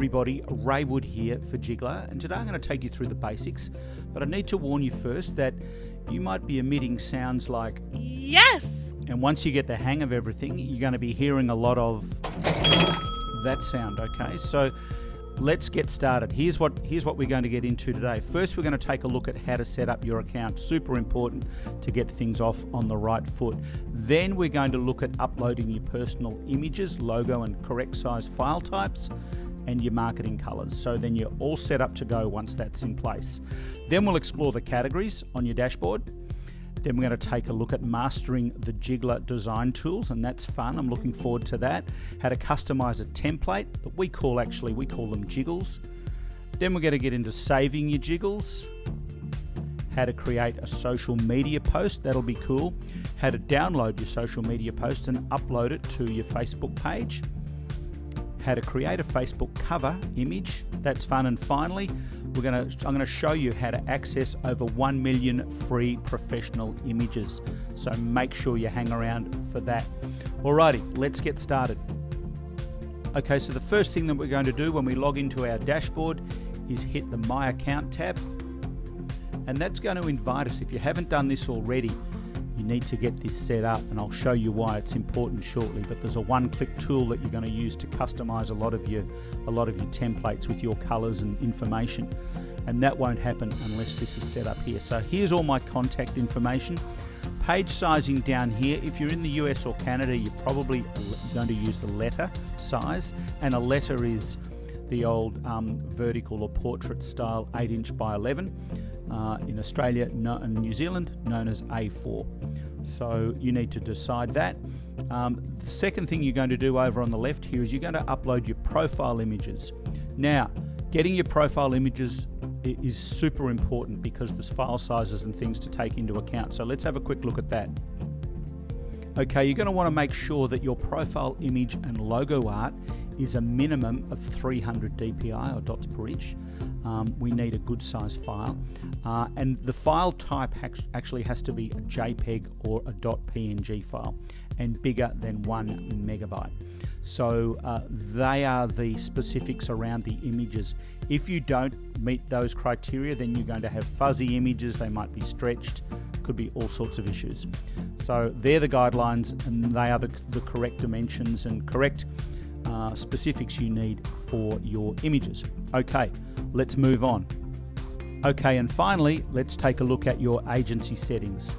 everybody, Ray Wood here for Jiggler, and today I'm going to take you through the basics, but I need to warn you first that you might be emitting sounds like yes, and once you get the hang of everything, you're going to be hearing a lot of that sound, okay? So let's get started. Here's what we're going to get into today. First, we're going to take a look at how to set up your account. Super important to get things off on the right foot. Then we're going to look at uploading your personal images, logo and correct size file types, and your marketing colors. So then you're all set up to go once that's in place. Then we'll explore the categories on your dashboard. Then we're going to take a look at mastering the Jiggler design tools, and that's fun. I'm looking forward to that. How to customize a template that we call them Jiggles. Then we're going to get into saving your Jiggles. How to create a social media post, that'll be cool. How to download your social media post and upload it to your Facebook page. How to create a Facebook cover image, that's fun. And finally, I'm going to show you how to access over 1 million free professional images. So make sure you hang around for that. Alrighty, let's get started. Okay, so the first thing that we're going to do when we log into our dashboard is hit the My Account tab. And that's going to invite us, if you haven't done this already, you need to get this set up, and I'll show you why it's important shortly. But there's a one-click tool that you're going to use to customize a lot of your templates with your colors and information, and that won't happen unless this is set up here. So here's all my contact information. Page sizing down here. If you're in the US or Canada, you're probably going to use the letter size, and a letter is the old vertical or portrait style 8" by 11. In Australia and New Zealand, known as A4. So you need to decide that. The second thing you're going to do over on the left here is you're going to upload your profile images. Now, getting your profile images is super important because there's file sizes and things to take into account. So let's have a quick look at that. Okay, you're going to want to make sure that your profile image and logo art is a minimum of 300 dpi or dots per inch. We need a good size file, and the file type actually has to be a JPEG or a .png file and bigger than 1 megabyte. So they are the specifics around the images. If you don't meet those criteria, then you're going to have fuzzy images, they might be stretched, could be all sorts of issues. So they're the guidelines, and they are the correct dimensions and correct specifics you need for your images. Okay, let's move on. Okay, and finally, let's take a look at your agency settings.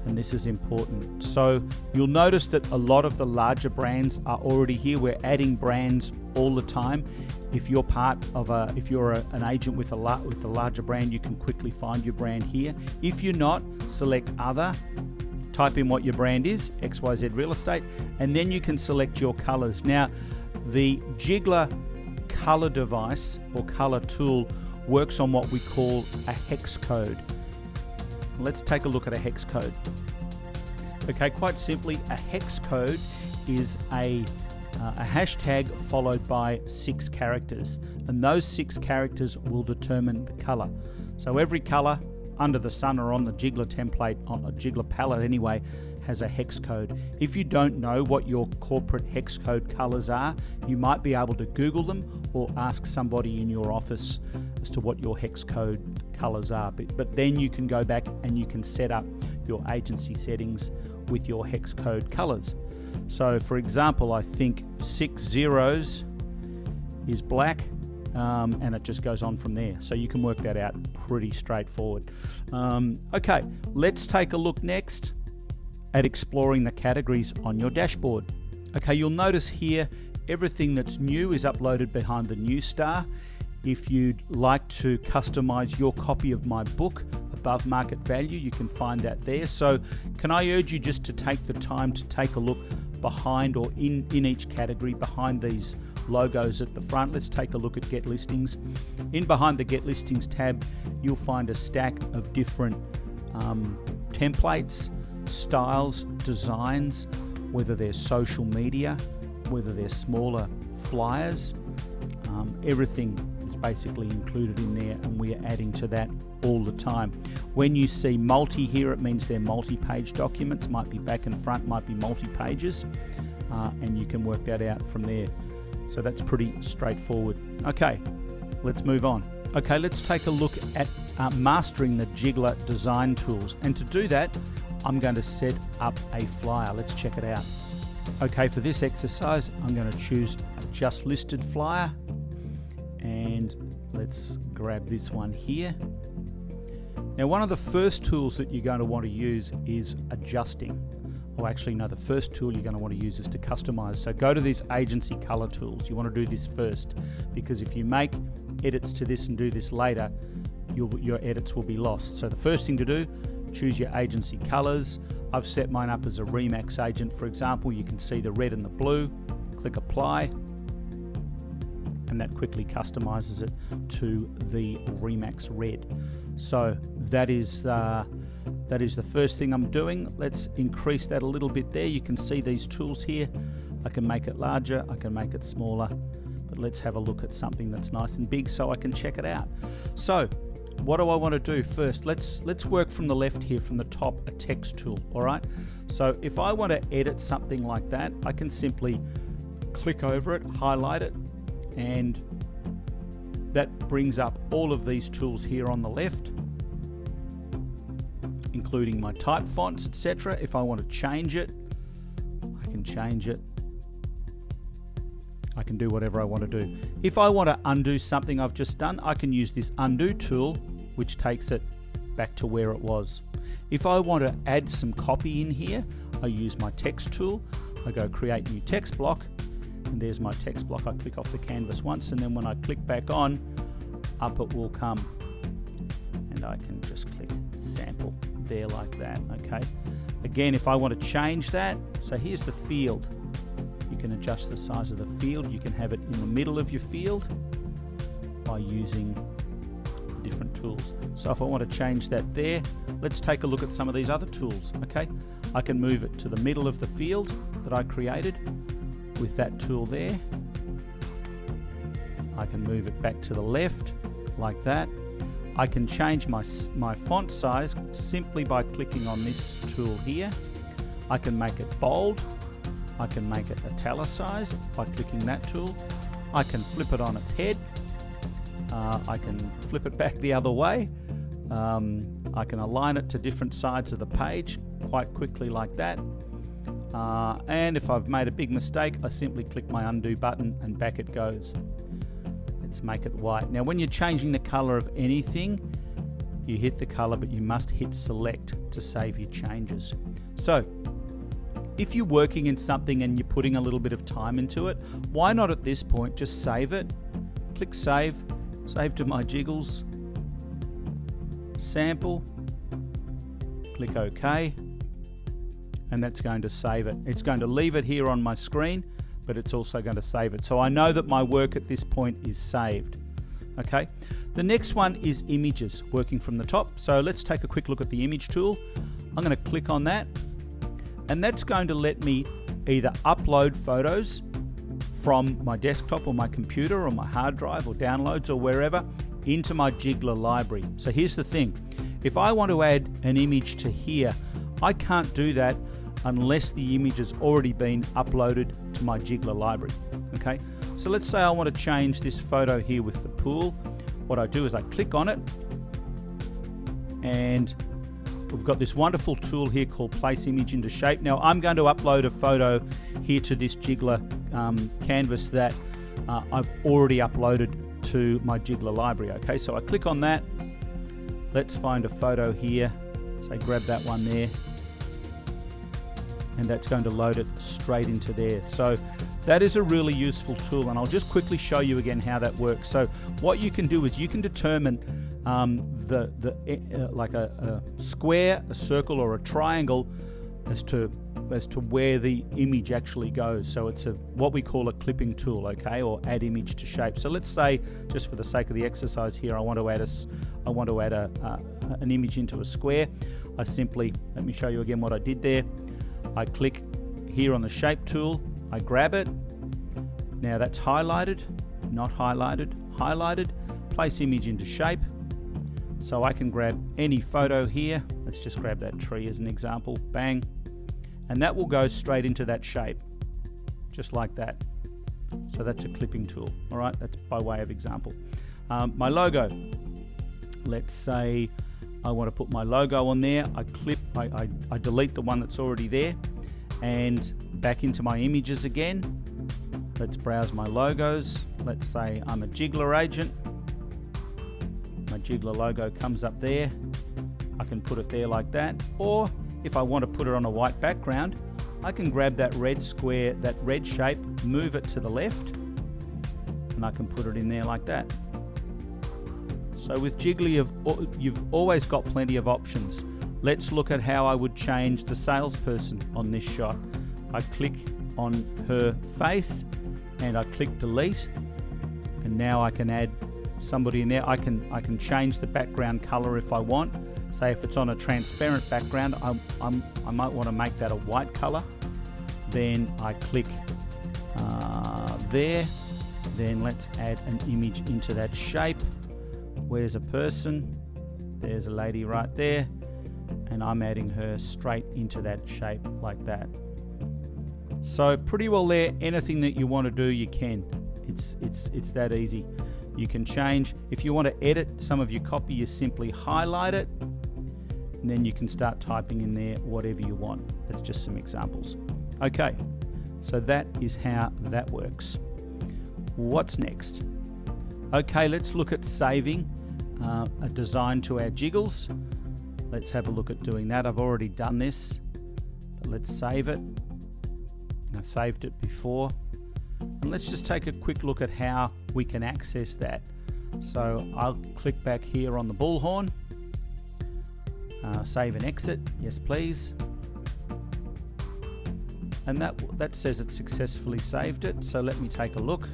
And this is important. So you'll notice that a lot of the larger brands are already here. We're adding brands all the time. If you're an agent with a larger brand, you can quickly find your brand here. If you're not, select Other. Type in what your brand is, XYZ Real Estate, and then you can select your colors. Now, the Jiggler color device or color tool works on what we call a hex code. Let's take a look at a hex code. Okay, quite simply, a hex code is a hashtag followed by 6 characters, and those 6 characters will determine the color. So every color under the sun or on the Jiggler template, on a Jiggler palette anyway, has a hex code. If you don't know what your corporate hex code colors are, you might be able to Google them or ask somebody in your office as to what your hex code colors are. But then you can go back and you can set up your agency settings with your hex code colors. So for example, I think 6 zeros is black, and it just goes on from there. So you can work that out pretty straightforward. Okay, let's take a look next at exploring the categories on your dashboard. Okay, you'll notice here everything that's new is uploaded behind the new star. If you'd like to customize your copy of my book, Above Market Value, you can find that there. So can I urge you just to take the time to take a look behind or in each category behind these logos at the front. Let's take a look at Get Listings. In behind the Get Listings tab, you'll find a stack of different templates, styles, designs, whether they're social media, whether they're smaller flyers. Everything is basically included in there, and we are adding to that all the time. When you see multi here, it means they're multi-page documents, might be back and front, might be multi-pages, and you can work that out from there. So that's pretty straightforward. Okay, let's move on. Okay, let's take a look at mastering the Jiggler design tools. And to do that, I'm going to set up a flyer. Let's check it out. Okay, for this exercise, I'm going to choose a just listed flyer. And let's grab this one here. Now, one of the first tools that you're going to want to use is adjusting. Or actually, no, the first tool you're going to want to use is to customize. So go to these agency color tools. You want to do this first, because if you make edits to this and do this later, your edits will be lost. So the first thing to do, choose your agency colors. I've set mine up as a Remax agent, for example. You can see the red and the blue. Click apply, and that quickly customizes it to the Remax red. So that is the first thing I'm doing. Let's increase that a little bit there. You can see these tools here. I can make it larger, I can make it smaller, but let's have a look at something that's nice and big so I can check it out. So what do I want to do first? Let's work from the left here, from the top, a text tool. All right, so if I want to edit something like that, I can simply click over it, highlight it, and that brings up all of these tools here on the left, including my type fonts, etc. If I want to change it, I can change it. I can do whatever I want to do. If I want to undo something I've just done, I can use this undo tool, which takes it back to where it was. If I want to add some copy in here, I use my text tool. I go create new text block, and there's my text block. I click off the canvas once, and then when I click back on, up it will come. And I can just click sample there like that. Okay. Again, if I want to change that, so here's the field. You can adjust the size of the field. You can have it in the middle of your field by using different tools. So if I want to change that there, let's take a look at some of these other tools. Okay, I can move it to the middle of the field that I created with that tool there. I can move it back to the left like that. I can change my font size simply by clicking on this tool here. I can make it bold. I can make it italicized by clicking that tool. I can flip it on its head. I can flip it back the other way. I can align it to different sides of the page quite quickly like that. And if I've made a big mistake, I simply click my undo button and back it goes. Let's make it white. Now, when you're changing the color of anything, you hit the color, but you must hit select to save your changes. So if you're working in something and you're putting a little bit of time into it, why not at this point just save it? Click save, save to my Jiggles, sample, click OK, and that's going to save it. It's going to leave it here on my screen, but it's also going to save it. So I know that my work at this point is saved. Okay. The next one is images, working from the top. So let's take a quick look at the image tool. I'm going to click on that, and that's going to let me either upload photos from my desktop or my computer or my hard drive or downloads or wherever into my Jiggler library. So here's the thing. If I want to add an image to here, I can't do that unless the image has already been uploaded to my Jiggler library. Okay, so let's say I want to change this photo here with the pool. What I do is I click on it, and we've got this wonderful tool here called Place Image into Shape. Now I'm going to upload a photo here to this Jiggler canvas that I've already uploaded to my Jiggler library. Okay, so I click on that. Let's find a photo here. So grab that one there, and that's going to load it straight into there. So that is a really useful tool, and I'll just quickly show you again how that works. So what you can do is you can determine like a square, a circle, or a triangle as to where the image actually goes. So it's what we call a clipping tool, okay, or add image to shape. So let's say, just for the sake of the exercise here, I want to add an image into a square. I simply, let me show you again what I did there. I click here on the shape tool, I grab it. Now that's highlighted, not highlighted, highlighted. Place image into shape. So I can grab any photo here. Let's just grab that tree as an example. Bang. And that will go straight into that shape, just like that. So that's a clipping tool. All right, that's by way of example. My logo. Let's say I want to put my logo on there. I delete the one that's already there, and back into my images again. Let's browse my logos. Let's say I'm a Jiggler agent. My Jiggler logo comes up there. I can put it there like that, or if I want to put it on a white background, I can grab that red square, that red shape, move it to the left, and I can put it in there like that. So with Jiggler, you've always got plenty of options. Let's look at how I would change the salesperson on this shot. I click on her face and I click delete, and now I can add somebody in there. I can change the background color if I want. Say if it's on a transparent background, I might want to make that a white color. Then I click there. Then let's add an image into that shape. Where's a person? There's a lady right there, and I'm adding her straight into that shape like that. So pretty well there. Anything that you want to do, you can. It's that easy. You can change. If you want to edit some of your copy, you simply highlight it, and then you can start typing in there whatever you want. That's just some examples. Okay, so that is how that works. What's next? Okay, let's look at saving a design to our Jiggles. Let's have a look at doing that. I've already done this, but let's save it. I saved it before. And let's just take a quick look at how we can access that. So I'll click back here on the bullhorn. Save and exit. Yes, please. And that says it successfully saved it. So let me take a look.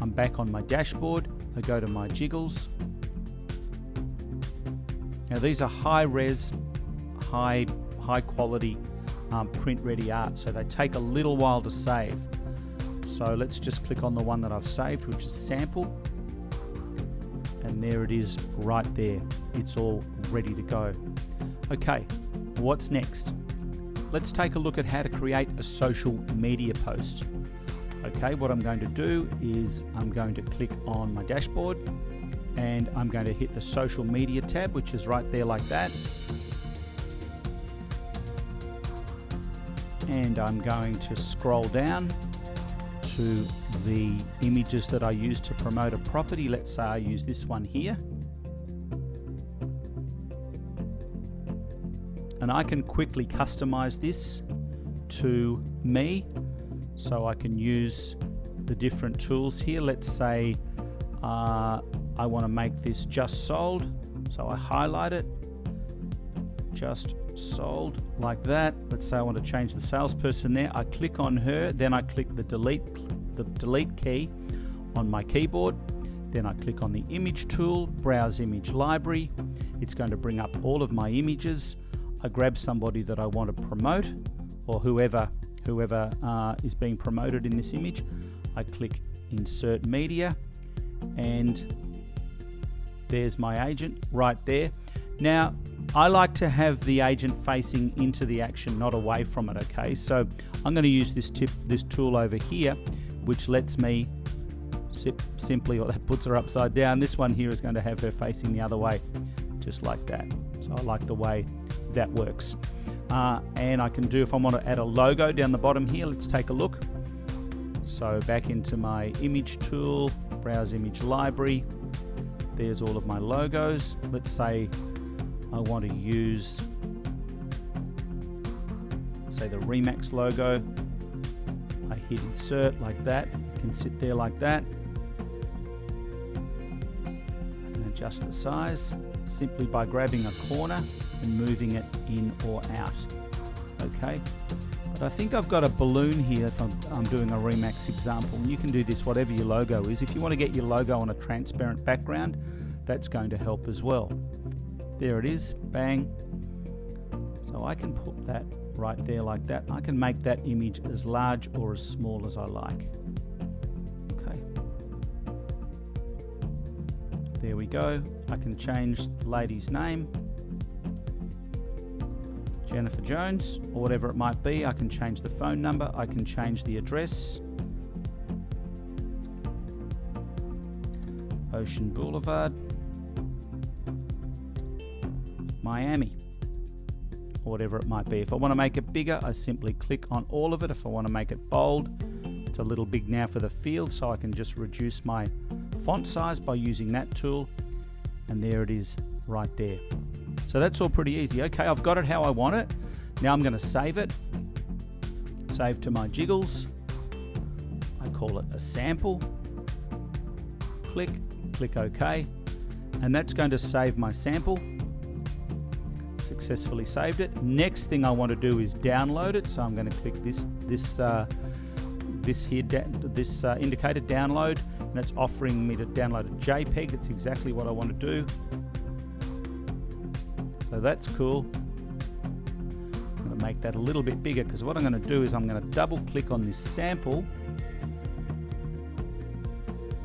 I'm back on my dashboard. I go to my Jiggles. Now these are high-res, high quality print-ready art, so they take a little while to save. So let's just click on the one that I've saved, which is sample, and there it is right there. It's all ready to go. Okay, what's next? Let's take a look at how to create a social media post. Okay, what I'm going to do is I'm going to click on my dashboard, and I'm going to hit the social media tab, which is right there like that. And I'm going to scroll down to the images that I use to promote a property. Let's say I use this one here. And I can quickly customize this to me. So I can use the different tools here. Let's say I want to make this just sold. So I highlight it, just sold, like that. Let's say I want to change the salesperson there. I click on her, then I click the delete key on my keyboard. Then I click on the image tool, browse image library. It's going to bring up all of my images. I grab somebody that I want to promote, or whoever is being promoted in this image. I click insert media, and there's my agent right there. Now I like to have the agent facing into the action, not away from it. Okay, so I'm going to use this tool over here, which lets me simply, or that puts her upside down. This one here is going to have her facing the other way, just like that. So I like the way that works. And I can do, if I want to add a logo down the bottom here, let's take a look. So back into my image tool, browse image library. There's all of my logos. Let's say I want to use, say, the Remax logo. I hit insert like that. It can sit there like that. I can adjust the size simply by grabbing a corner and moving it in or out. Okay, but I think I've got a balloon here if I'm doing a Remax example, and you can do this whatever your logo is. If you want to get your logo on a transparent background, that's going to help as well. There it is, bang. So I can put that right there like that. I can make that image as large or as small as I like. Okay, there we go. I can change the lady's name, Jennifer Jones, or whatever it might be. I can change the phone number. I can change the address. Ocean Boulevard, Miami, or whatever it might be. If I want to make it bigger, I simply click on all of it. If I want to make it bold, it's a little big now for the field, so I can just reduce my font size by using that tool, and there it is right there. So that's all pretty easy. Okay, I've got it how I want it. Now I'm going to save it. Save to my Jiggles. I call it a sample. Click OK, and that's going to save my sample. Successfully saved it. Next thing I want to do is download it, so I'm going to click this indicated download, and it's offering me to download a JPEG. That's exactly what I want to do. So that's cool. I'm going to make that a little bit bigger, because what I'm going to do is I'm going to double click on this sample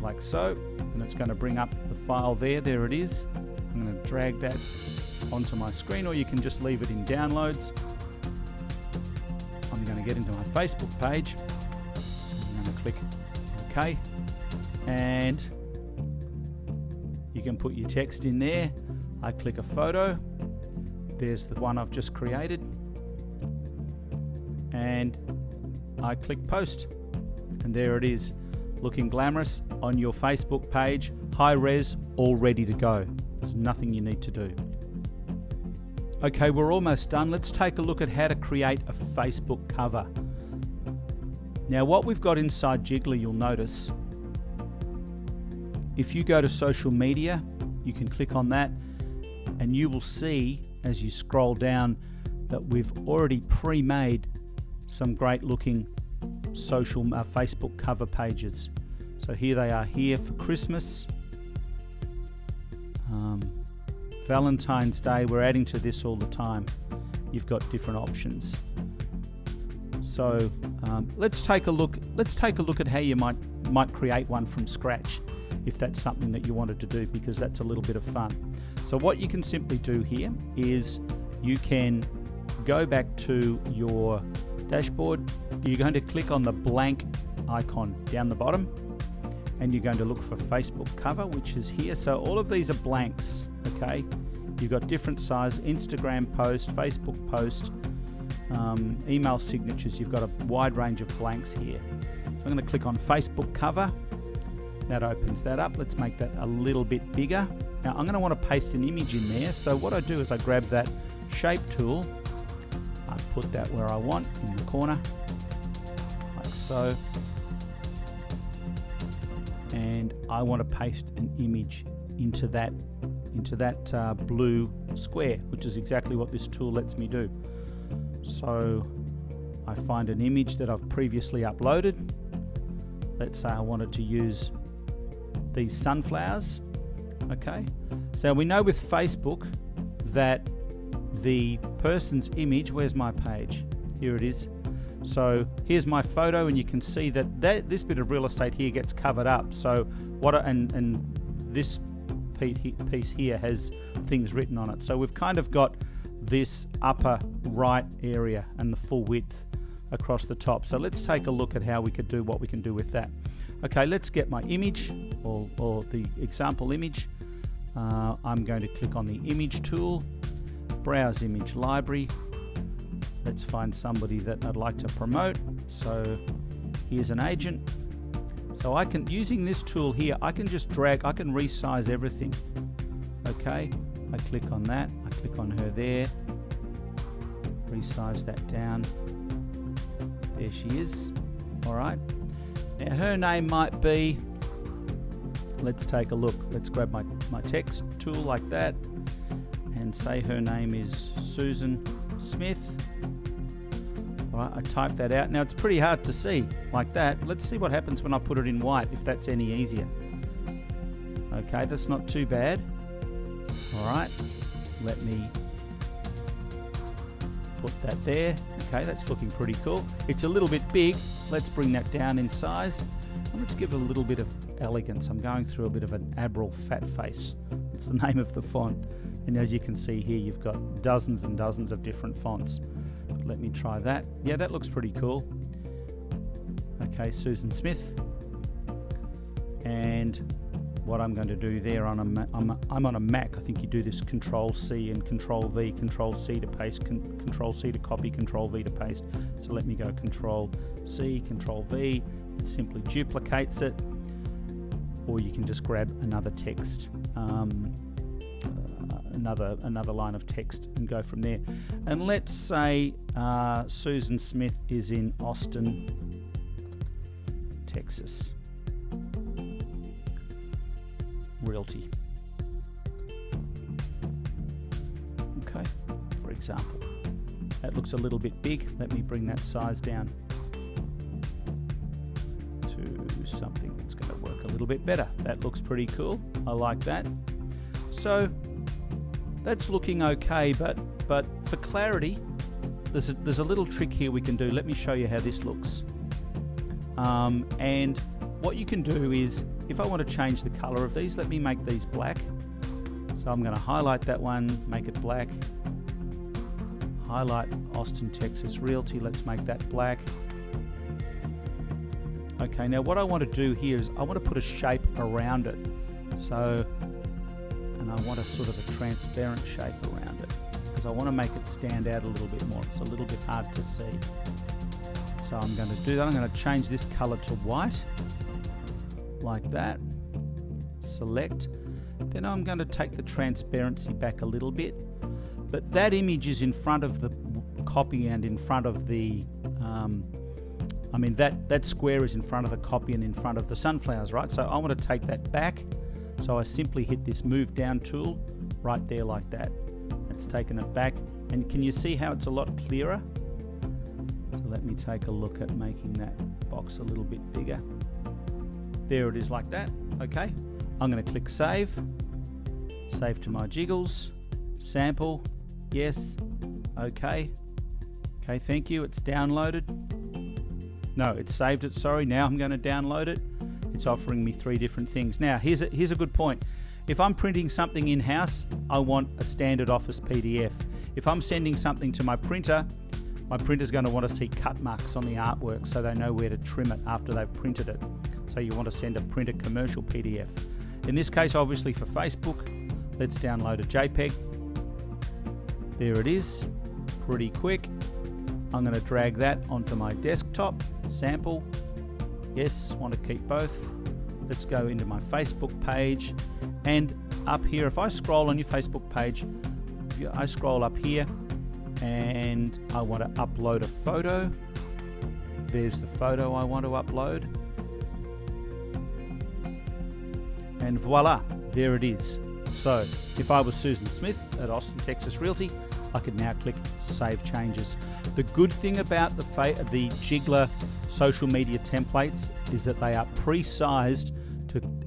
like so, and it's going to bring up the file there. There it is. I'm going to drag that onto my screen, or you can just leave it in downloads. I'm going to get into my Facebook page. I'm going to click OK, and you can put your text in there. I click a photo. There's the one I've just created, and I click post, and there it is, looking glamorous on your Facebook page, high res, all ready to go. There's nothing you need to do. Okay, we're almost done. Let's take a look at how to create a Facebook cover. Now, what we've got inside Jigglar, you'll notice, if you go to social media, you can click on that, and you will see as you scroll down that we've already pre-made some great looking social Facebook cover pages. So here they are here for Christmas, Valentine's Day. We're adding to this all the time. You've got different options. So let's take a look at how you might create one from scratch, if that's something that you wanted to do, because that's a little bit of fun. So what you can simply do here is you can go back to your dashboard. You're going to click on the blank icon down the bottom, and you're going to look for Facebook cover, which is here. So all of these are blanks, okay? You've got different size, Instagram post, Facebook post, email signatures. You've got a wide range of blanks here. So I'm going to click on Facebook cover. That opens that up. Let's make that a little bit bigger. Now I'm going to want to paste an image in there. So what I do is I grab that shape tool. I put that where I want, in the corner, like so. And I want to paste an image into that blue square, which is exactly what this tool lets me do. So I find an image that I've previously uploaded. Let's say I wanted to use these sunflowers. Okay, so we know with Facebook that the person's image, where's my page? Here it is. So here's my photo, and you can see that this bit of real estate here gets covered up. So and this piece here has things written on it. So we've kind of got this upper right area and the full width across the top. So let's take a look at how we could do what we can do with that. Okay, let's get my image or the example image. I'm going to click on the image tool, browse image library. Let's find somebody that I'd like to promote. So here's an agent. So I can, using this tool here, I can just drag, I can resize everything. Okay, I click on that, I click on her there, resize that down. There she is. All right. Now her name might be, let's take a look. Let's grab my text tool like that and say her name is Susan Smith. All right, I type that out. Now it's pretty hard to see like that. Let's see what happens when I put it in white, if that's any easier. Okay, that's not too bad. All right, let me put that there. Okay, that's looking pretty cool. It's a little bit big. Let's bring that down in size. And let's give it a little bit of elegance. I'm going through a bit of an Abril fat face. It's the name of the font. And as you can see here, you've got dozens and dozens of different fonts. But let me try that. Yeah, that looks pretty cool. Okay, Susan Smith. And what I'm going to do there I'm on a Mac. I think you do this Control C and Control V, Control C to paste, Control C to copy, Control V to paste. So let me go Control C, Control V. It simply duplicates it, or you can just grab another text, another line of text, and go from there. And let's say Susan Smith is in Austin, Texas. Realty. Okay, for example. That looks a little bit big. Let me bring that size down to something that's going to work a little bit better. That looks pretty cool. I like that. So that's looking okay, but for clarity, there's a little trick here we can do. Let me show you how this looks. And what you can do is, if I want to change the color of these, let me make these black. So I'm going to highlight that one, make it black. Highlight Austin, Texas Realty. Let's make that black. Okay, now what I want to do here is I want to put a shape around it. So, and I want a sort of a transparent shape around it, because I want to make it stand out a little bit more. It's a little bit hard to see. So I'm going to do that. I'm going to change this color to white, like that. Select. Then I'm going to take the transparency back a little bit. But that image is in front of the copy and in front of the, that square is in front of the copy and in front of the sunflowers, right? So I want to take that back. So I simply hit this move down tool right there like that. It's taken it back. And can you see how it's a lot clearer? So let me take a look at making that box a little bit bigger. There it is like that. Okay. I'm going to click save. Save to my Jiggles. Sample. Yes. Okay. Okay, thank you. It's downloaded. No, it's saved it. Sorry. Now I'm going to download it. It's offering me 3 different things. Now, here's a good point. If I'm printing something in-house, I want a standard Office PDF. If I'm sending something to my printer's going to want to see cut marks on the artwork so they know where to trim it after they've printed it. So you want to send a printer commercial PDF. In this case, obviously for Facebook, let's download a JPEG. There it is, pretty quick. I'm going to drag that onto my desktop, sample. Yes, want to keep both. Let's go into my Facebook page, and up here, if I scroll on your Facebook page, I scroll up here and I want to upload a photo. There's the photo I want to upload. And voila, there it is. So if I was Susan Smith at Austin, Texas Realty, I could now click Save Changes. The good thing about the Jigglar social media templates is that they are pre-sized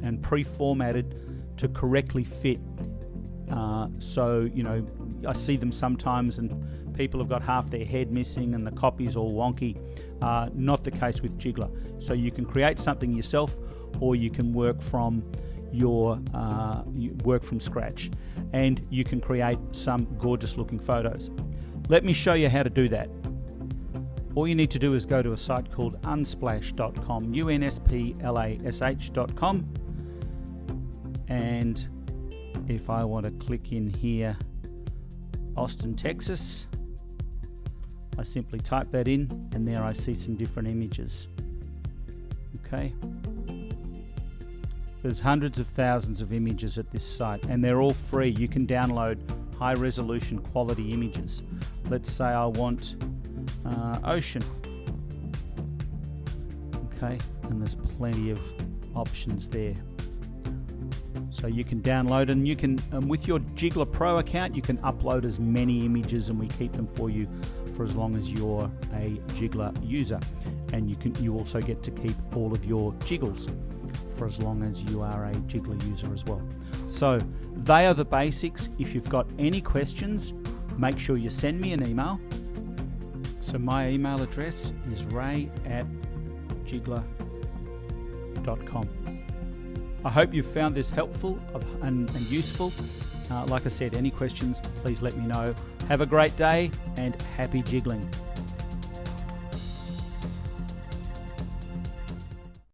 and pre-formatted to correctly fit. So, you know, I see them sometimes and people have got half their head missing and the copy's all wonky. Not the case with Jigglar. So you can create something yourself, or you can work from scratch, and you can create some gorgeous looking photos. Let me show you how to do that. All you need to do is go to a site called unsplash.com, unsplash.com, and if I want to click in here, Austin, Texas, I simply type that in, and there I see some different images. Okay. There's hundreds of thousands of images at this site, and they're all free. You can download high resolution quality images. Let's say I want ocean. Okay, and there's plenty of options there. So you can download, and you can, with your Jigglar Pro account, you can upload as many images, and we keep them for you for as long as you're a Jigglar user. And you also get to keep all of your Jiggles for as long as you are a Jigglar user as well. So they are the basics. If you've got any questions, make sure you send me an email. So my email address is ray@jigglar.com. I hope you've found this helpful and useful. Like I said, any questions, please let me know. Have a great day and happy jiggling.